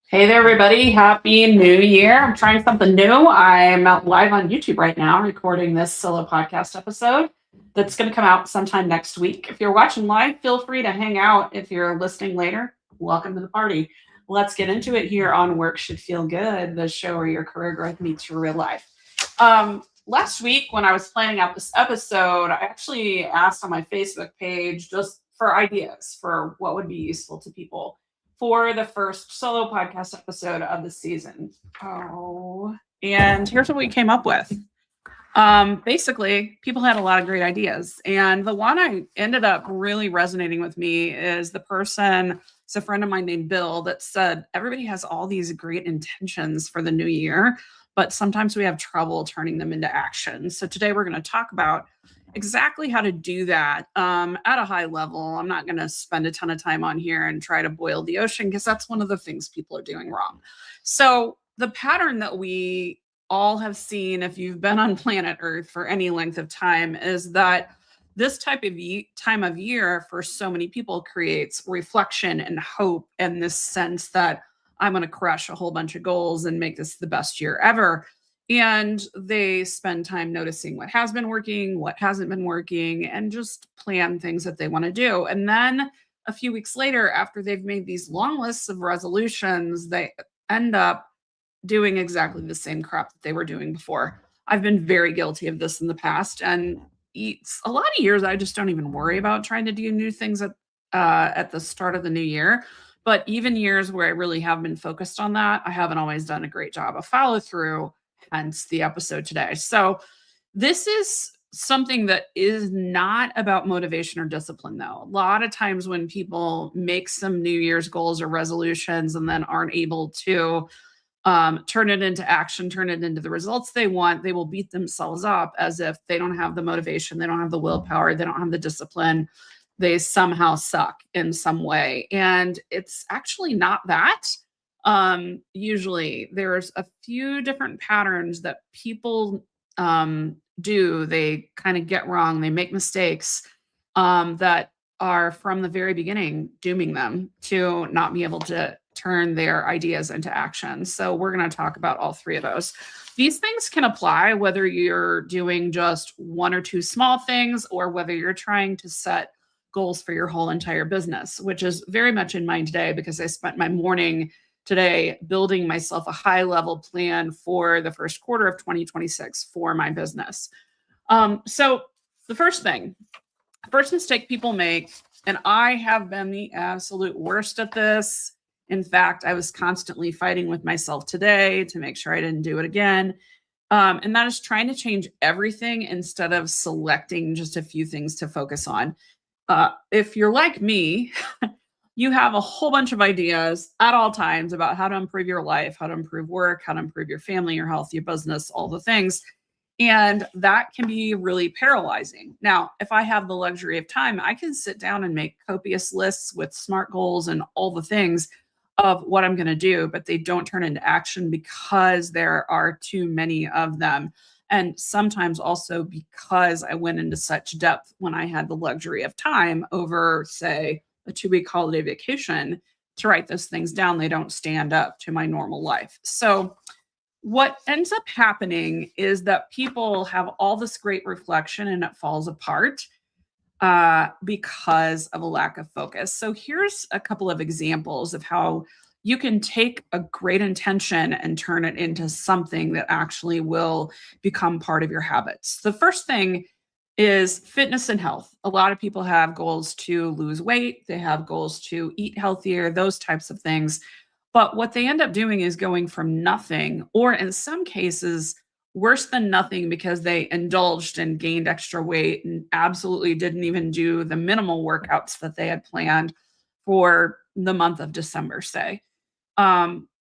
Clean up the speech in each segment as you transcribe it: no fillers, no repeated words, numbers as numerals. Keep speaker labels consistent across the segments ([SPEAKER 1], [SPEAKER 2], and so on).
[SPEAKER 1] Hey there, everybody. Happy New Year. I'm trying something new. I'm out live on YouTube right now recording this solo podcast episode that's going to come out sometime next week. If you're watching live, feel free to hang out. If you're listening later, welcome to the party. Let's get into it here on Work Should Feel Good, the show where your career growth meets your real life. Last week, when I was planning out this episode, I actually asked on my Facebook page just for ideas for what would be useful to people for the first solo podcast episode of the season. And here's what we came up with. Basically, people had a lot of great ideas. And the one I ended up really resonating with me is the person, it's a friend of mine named Bill, that said, everybody has all these great intentions for the new year, but sometimes we have trouble turning them into action. So today we're going to talk about exactly how to do that at a high level. I'm not going to spend a ton of time on here and try to boil the ocean because that's one of the things people are doing wrong. So the pattern that we all have seen, if you've been on planet Earth for any length of time, is that this type of time of year for so many people creates reflection and hope and this sense that I'm going to crush a whole bunch of goals and make this the best year ever. And they spend time noticing what has been working, what hasn't been working, and just plan things that they want to do. And then a few weeks later, after they've made these long lists of resolutions, they end up doing exactly the same crap that they were doing before. I've been very guilty of this in the past. And it's a lot of years I just don't even worry about trying to do new things at the start of the new year. But even years where I really have been focused on that, I haven't always done a great job of follow through, hence the episode today. So this is something that is not about motivation or discipline, though. A lot of times when people make some New Year's goals or resolutions and then aren't able to turn it into action, turn it into the results they want, they will beat themselves up as if they don't have the motivation, they don't have the willpower, they don't have the discipline, they somehow suck in some way. And it's actually not that. Usually there's a few different patterns that people do. They kind of get wrong, they make mistakes that are from the very beginning dooming them to not be able to turn their ideas into action. So we're going to talk about all three of those. These things can apply whether you're doing just one or two small things or whether you're trying to set goals for your whole entire business, which is very much in mind today because I spent my morning today building myself a high level plan for the first quarter of 2026 for my business. So the first mistake people make, and I have been the absolute worst at this. In fact, I was constantly fighting with myself today to make sure I didn't do it again. And that is trying to change everything instead of selecting just a few things to focus on. If you're like me, you have a whole bunch of ideas at all times about how to improve your life, how to improve work, how to improve your family, your health, your business, all the things. And that can be really paralyzing. Now, if I have the luxury of time, I can sit down and make copious lists with SMART goals and all the things of what I'm going to do, but they don't turn into action because there are too many of them. And sometimes also because I went into such depth when I had the luxury of time over, say, a 2-week holiday vacation to write those things down. They don't stand up to my normal life. So what ends up happening is that people have all this great reflection and it falls apart because of a lack of focus. So here's a couple of examples of how you can take a great intention and turn it into something that actually will become part of your habits. The first thing is fitness and health. A lot of people have goals to lose weight, they have goals to eat healthier, those types of things. But what they end up doing is going from nothing, or in some cases, worse than nothing because they indulged and gained extra weight and absolutely didn't even do the minimal workouts that they had planned for the month of December, say.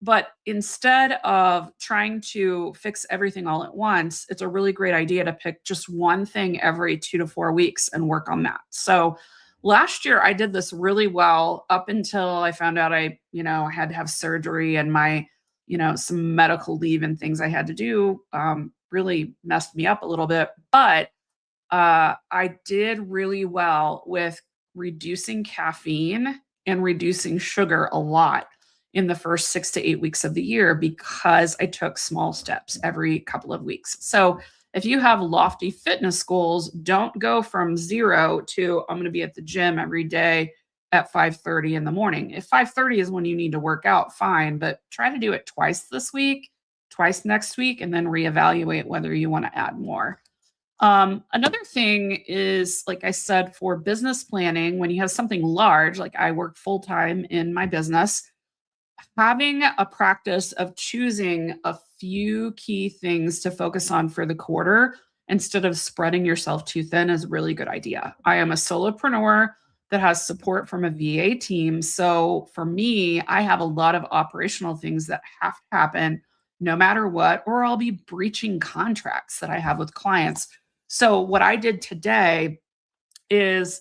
[SPEAKER 1] But instead of trying to fix everything all at once, it's a really great idea to pick just one thing every 2 to 4 weeks and work on that. So last year I did this really well up until I found out I had to have surgery and my, some medical leave and things I had to do really messed me up a little bit. But I did really well with reducing caffeine and reducing sugar a lot. in the first 6 to 8 weeks of the year because I took small steps every couple of weeks. So if you have lofty fitness goals, don't go from zero to I'm going to be at the gym every day at 5:30 in the morning. If 5:30 is when you need to work out, fine, but try to do it twice this week, twice next week, and then reevaluate whether you want to add more. Another thing is, like I said, for business planning, when you have something large, like I work full time in my business, having a practice of choosing a few key things to focus on for the quarter instead of spreading yourself too thin is a really good idea. I am a solopreneur that has support from a VA team. So for me, I have a lot of operational things that have to happen no matter what, or I'll be breaching contracts that I have with clients. So what I did today is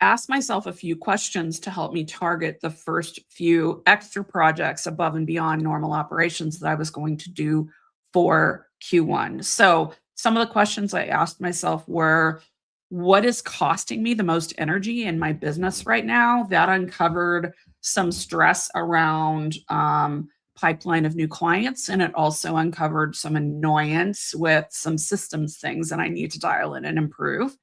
[SPEAKER 1] ask myself a few questions to help me target the first few extra projects above and beyond normal operations that I was going to do for Q1. So some of the questions I asked myself were, what is costing me the most energy in my business right now? That uncovered some stress around pipeline of new clients. And it also uncovered some annoyance with some systems things that I need to dial in and improve.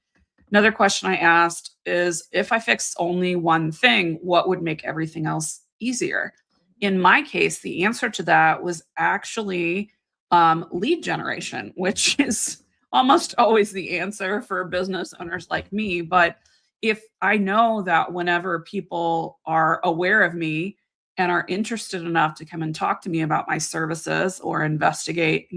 [SPEAKER 1] Another question I asked is, if I fixed only one thing, what would make everything else easier? In my case, the answer to that was actually lead generation, which is almost always the answer for business owners like me. But if I know that whenever people are aware of me and are interested enough to come and talk to me about my services or investigate,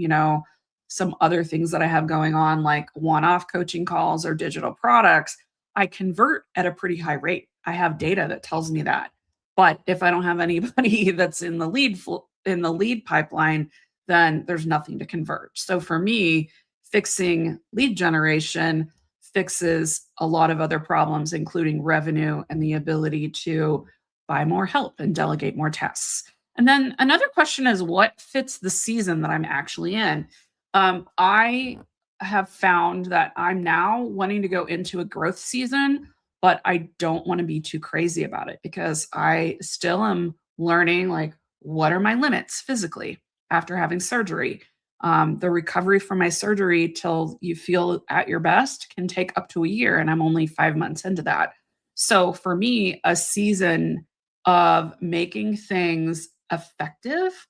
[SPEAKER 1] some other things that I have going on, like one-off coaching calls or digital products, I convert at a pretty high rate. I have data that tells me that. But if I don't have anybody that's in the lead pipeline, then there's nothing to convert. So for me, fixing lead generation fixes a lot of other problems, including revenue and the ability to buy more help and delegate more tasks. And then another question is, what fits the season that I'm actually in? I have found that I'm now wanting to go into a growth season, but I don't want to be too crazy about it because I still am learning, like, what are my limits physically after having surgery. The recovery from my surgery till you feel at your best can take up to a year, and I'm only 5 months into that. So for me, a season of making things effective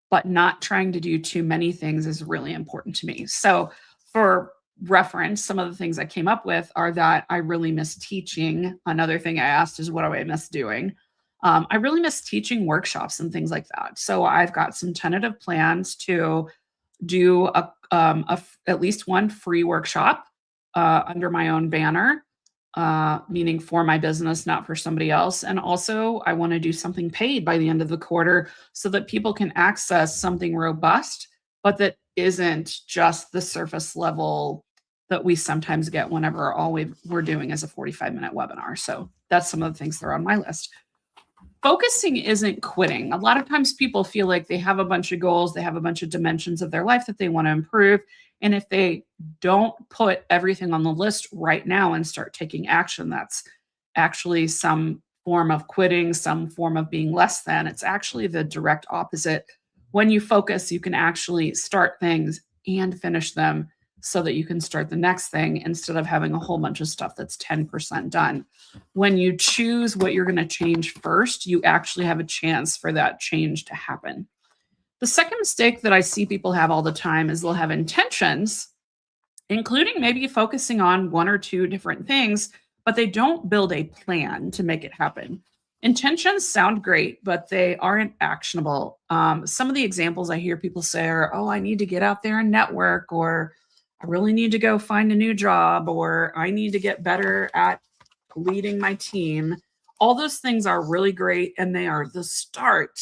[SPEAKER 1] but not trying to do too many things is really important to me. So, for reference, some of the things I came up with are that I really miss teaching. Another thing I asked is, what do I miss doing? I really miss teaching workshops and things like that. So, I've got some tentative plans to do at least one free workshop under my own banner, meaning for my business, not for somebody else. And also, I want to do something paid by the end of the quarter so that people can access something robust, but that isn't just the surface level that we sometimes get whenever we're doing is a 45-minute webinar. So that's some of the things that are on my list. Focusing isn't quitting. A lot of times people feel like they have a bunch of goals, they have a bunch of dimensions of their life that they want to improve. And if they don't put everything on the list right now and start taking action, that's actually some form of quitting, some form of being less than. It's actually the direct opposite. When you focus, you can actually start things and finish them so that you can start the next thing instead of having a whole bunch of stuff that's 10% done. When you choose what you're going to change first, you actually have a chance for that change to happen. The second mistake that I see people have all the time is they'll have intentions, including maybe focusing on one or two different things, but they don't build a plan to make it happen. Intentions sound great, but they aren't actionable. Some of the examples I hear people say are, oh, I need to get out there and network, or I really need to go find a new job, or I need to get better at leading my team. All those things are really great and they are the start,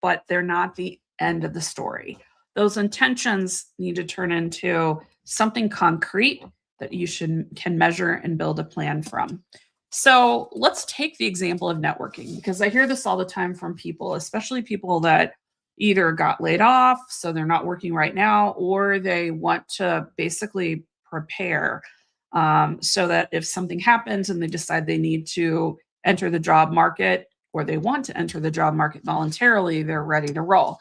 [SPEAKER 1] but they're not the end of the story. Those intentions need to turn into something concrete that you can measure and build a plan from. So let's take the example of networking, because I hear this all the time from people, especially people that either got laid off, so they're not working right now, or they want to basically prepare so that if something happens and they decide they need to enter the job market, or they want to enter the job market voluntarily, they're ready to roll.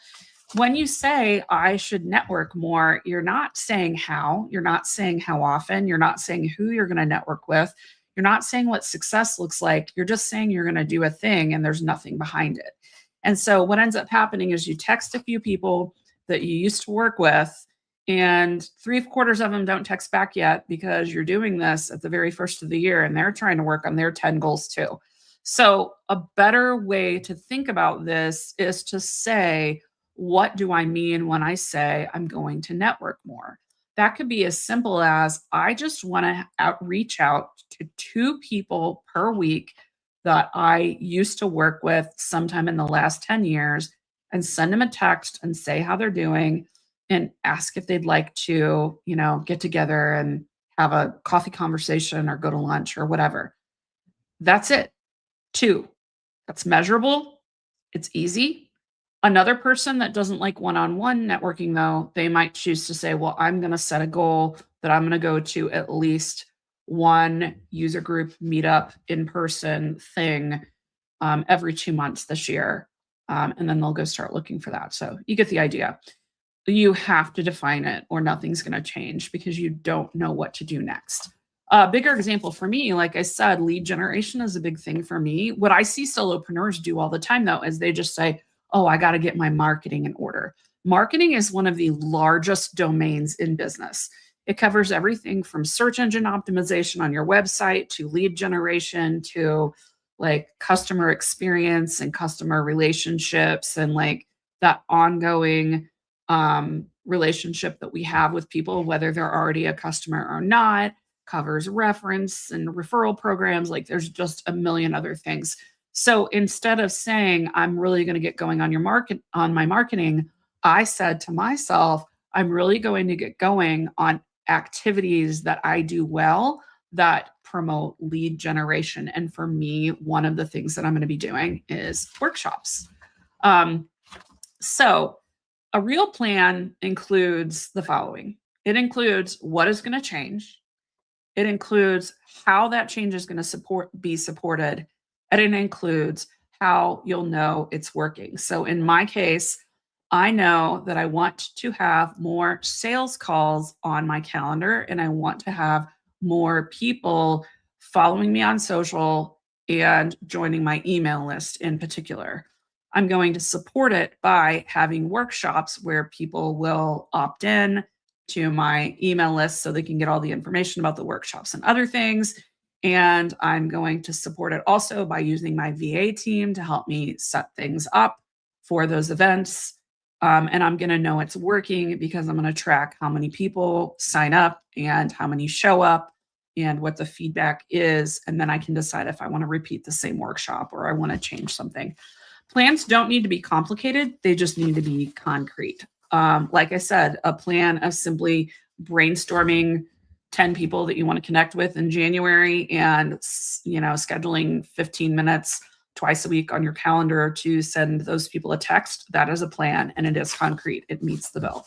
[SPEAKER 1] When you say, I should network more, you're not saying how, you're not saying how often, you're not saying who you're going to network with, you're not saying what success looks like. You're just saying you're going to do a thing and there's nothing behind it. And so what ends up happening is you text a few people that you used to work with, and three-quarters of them don't text back yet because you're doing this at the very first of the year and they're trying to work on their 10 goals too. So a better way to think about this is to say, what do I mean when I say I'm going to network more? That could be as simple as I just want to reach out to 2 people per week that I used to work with sometime in the last 10 years and send them a text and say how they're doing and ask if they'd like to, get together and have a coffee conversation or go to lunch or whatever. That's it. 2. That's measurable. It's easy. Another person that doesn't like one-on-one networking, though, they might choose to say, well, I'm going to set a goal that I'm going to go to at least one user group meetup in-person thing every 2 months this year. And then they'll go start looking for that. So you get the idea. You have to define it or nothing's going to change because you don't know what to do next. A bigger example for me, like I said, lead generation is a big thing for me. What I see solopreneurs do all the time, though, is they just say, oh, I got to get my marketing in order. Marketing is one of the largest domains in business. It covers everything from search engine optimization on your website to lead generation to like customer experience and customer relationships and like that ongoing relationship that we have with people, whether they're already a customer or not, covers reference and referral programs. Like there's just a million other things. So instead of saying, I'm really going to get going on my marketing, I said to myself, I'm really going to get going on activities that I do well that promote lead generation. And for me, one of the things that I'm going to be doing is workshops. So a real plan includes the following. It includes what is going to change. It includes how that change is going to be supported. And it includes how you'll know it's working. So in my case, I know that I want to have more sales calls on my calendar and I want to have more people following me on social and joining my email list in particular. I'm going to support it by having workshops where people will opt in to my email list so they can get all the information about the workshops and other things. And I'm going to support it also by using my VA team to help me set things up for those events. And I'm going to know it's working because I'm going to track how many people sign up and how many show up and what the feedback is. And then I can decide if I want to repeat the same workshop or I want to change something. Plans don't need to be complicated. They just need to be concrete. Like I said, a plan of simply brainstorming 10 people that you want to connect with in January and, scheduling 15 minutes twice a week on your calendar to send those people a text. That is a plan and it is concrete. It meets the bill.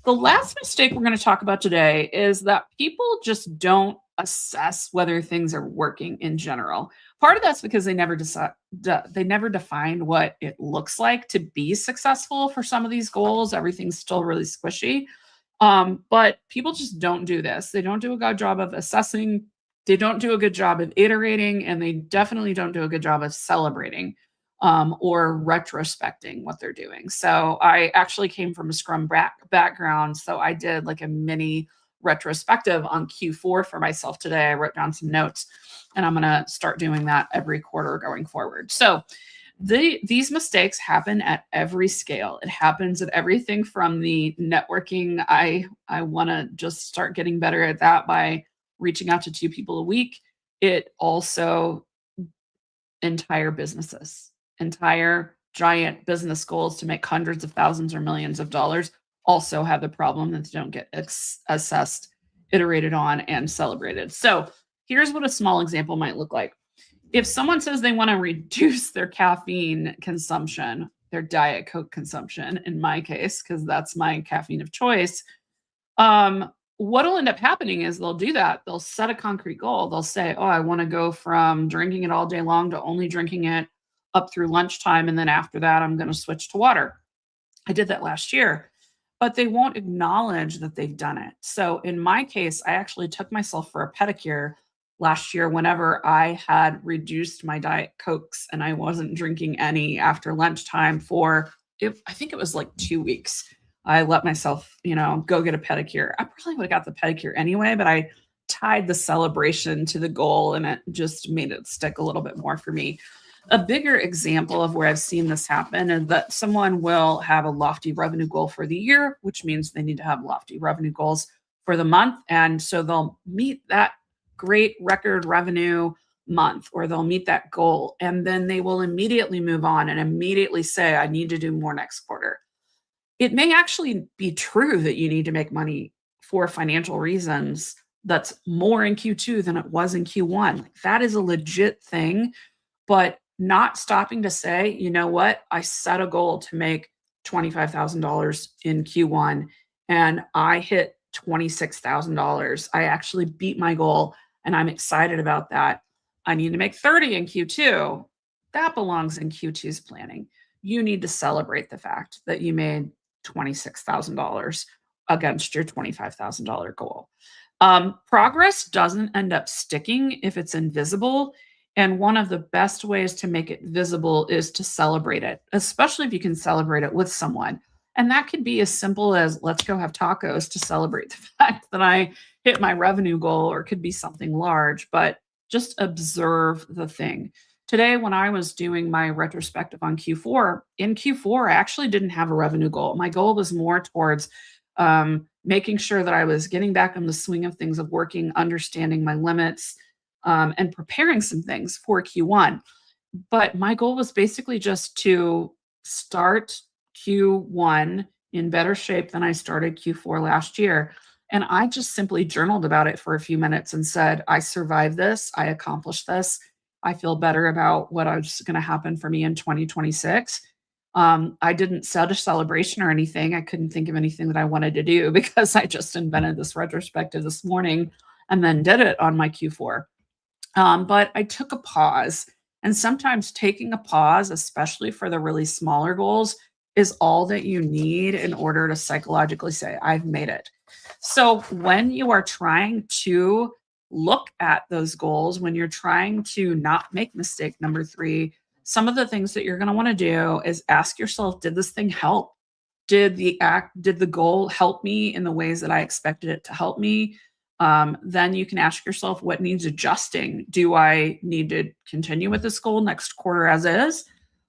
[SPEAKER 1] The last mistake we're going to talk about today is that people just don't assess whether things are working in general. Part of that's because they never defined what it looks like to be successful for some of these goals. Everything's still really squishy. But people just don't do this. They don't do a good job of assessing. They don't do a good job of iterating, and they definitely don't do a good job of celebrating or retrospecting what they're doing. So I actually came from a Scrum background. So I did like a mini retrospective on Q4 for myself today. I wrote down some notes and I'm going to start doing that every quarter going forward. So these mistakes happen at every scale. It happens at everything from the networking. I want to just start getting better at that by reaching out to 2 people a week. It also entire businesses, entire giant business goals to make hundreds of thousands or millions of dollars also have the problem that they don't get assessed, iterated on, and celebrated. So here's what a small example might look like. If someone says they want to reduce their caffeine consumption, their Diet Coke consumption, in my case, because that's my caffeine of choice, what'll end up happening is they'll do that. They'll set a concrete goal. They'll say, oh, I want to go from drinking it all day long to only drinking it up through lunchtime. And then after that, I'm going to switch to water. I did that last year, but they won't acknowledge that they've done it. So in my case, I actually took myself for a pedicure last year whenever I had reduced my diet cokes and I wasn't drinking any after lunchtime for I think it was like 2 weeks. I let myself, go get a pedicure. I probably would have got the pedicure anyway, but I tied the celebration to the goal and it just made it stick a little bit more for me. A bigger example of where I've seen this happen is that someone will have a lofty revenue goal for the year, which means they need to have lofty revenue goals for the month. And so they'll meet that great record revenue month or they'll meet that goal. And then they will immediately move on and immediately say, I need to do more next quarter. It may actually be true that you need to make money for financial reasons that's more in Q2 than it was in Q1. That is a legit thing, but not stopping to say, you know what, I set a goal to make $25,000 in Q1 and I hit $26,000. I actually beat my goal and I'm excited about that. I need to make 30 in Q2. That belongs in Q2's planning. You need to celebrate the fact that you made $26,000 against your $25,000 goal. Progress doesn't end up sticking if it's invisible. And one of the best ways to make it visible is to celebrate it, especially if you can celebrate it with someone. And that could be as simple as let's go have tacos to celebrate the fact that I hit my revenue goal, or it could be something large, but just observe the thing. Today, when I was doing my retrospective on Q4, in Q4, I actually didn't have a revenue goal. My goal was more towards making sure that I was getting back in the swing of things, of working, understanding my limits, and preparing some things for Q1. But my goal was basically just to start Q1 in better shape than I started Q4 last year. And I just simply journaled about it for a few minutes and said, I survived this. I accomplished this. I feel better about what is going to happen for me in 2026. I didn't set a celebration or anything. I couldn't think of anything that I wanted to do because I just invented this retrospective this morning and then did it on my Q4. But I took a pause. And sometimes taking a pause, especially for the really smaller goals, is all that you need in order to psychologically say, I've made it. So when you are trying to look at those goals, when you're trying to not make mistake number 3, some of the things that you're going to want to do is ask yourself, did this thing help? Did the goal help me in the ways that I expected it to help me? Then you can ask yourself, what needs adjusting? Do I need to continue with this goal next quarter as is,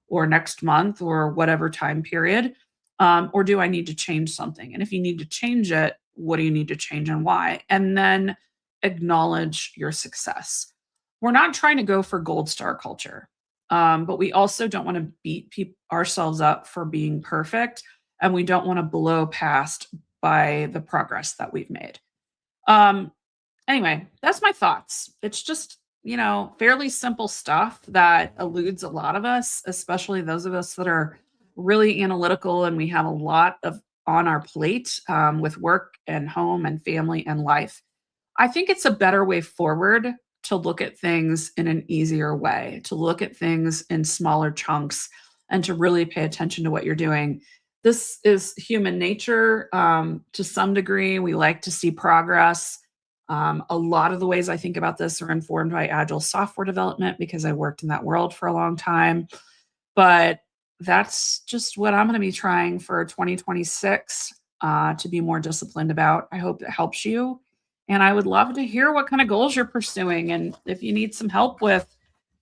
[SPEAKER 1] or next month, or whatever time period? Or do I need to change something? And if you need to change it, what do you need to change and why? And then acknowledge your success. We're not trying to go for gold star culture, but we also don't want to beat ourselves up for being perfect. And we don't want to blow past by the progress that we've made. Anyway, that's my thoughts. It's just, fairly simple stuff that eludes a lot of us, especially those of us that are really analytical and we have a lot of on our plate with work and home and family and life. I think it's a better way forward to look at things in an easier way, to look at things in smaller chunks and to really pay attention to what you're doing. This is human nature to some degree. We like to see progress. A lot of the ways I think about this are informed by agile software development because I worked in that world for a long time. But that's just what I'm going to be trying for 2026 to be more disciplined about. I hope it helps you. And I would love to hear what kind of goals you're pursuing. And if you need some help with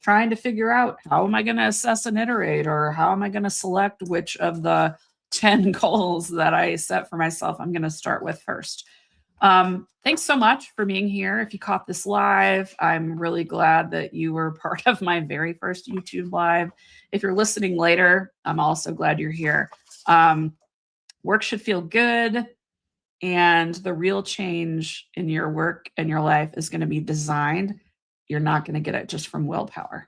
[SPEAKER 1] trying to figure out how am I going to assess and iterate, or how am I going to select which of the 10 goals that I set for myself I'm going to start with first. Thanks so much for being here. If you caught this live, I'm really glad that you were part of my very first YouTube live. If you're listening later, I'm also glad you're here. Work should feel good. And the real change in your work and your life is going to be designed. You're not going to get it just from willpower.